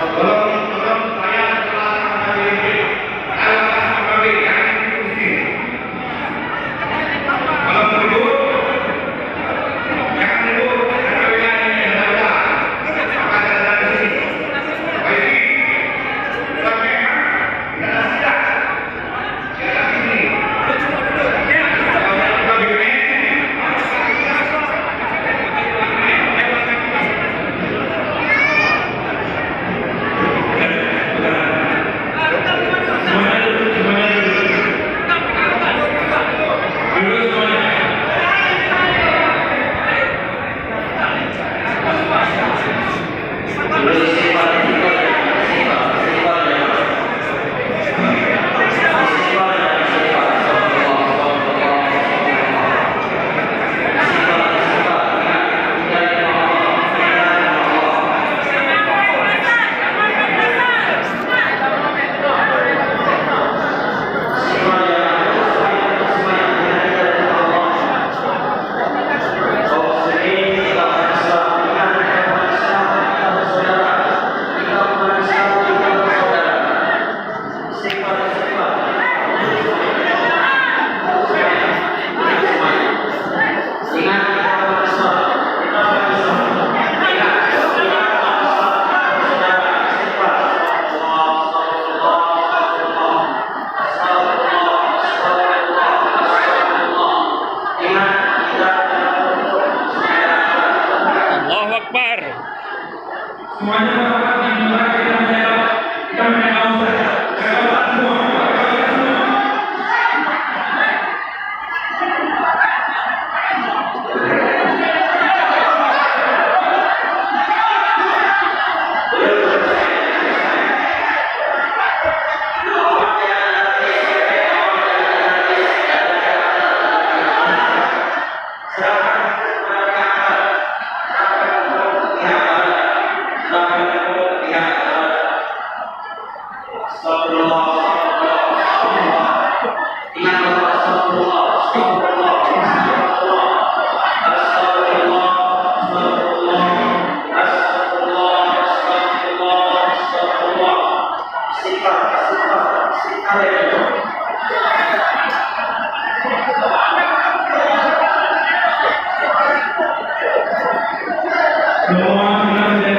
Tolong saya jelaskan dari ini. Kalau sampai jangan diskusi. Kalau ribut, jangan ribut. Karena wilayah ini adalah maka adalah di sini. Baik, tapi tidak tidak. Tidak di sini. Kalau kita begini. Allahu Akbar. Semuanya kita menjawab saja. Jawab semua.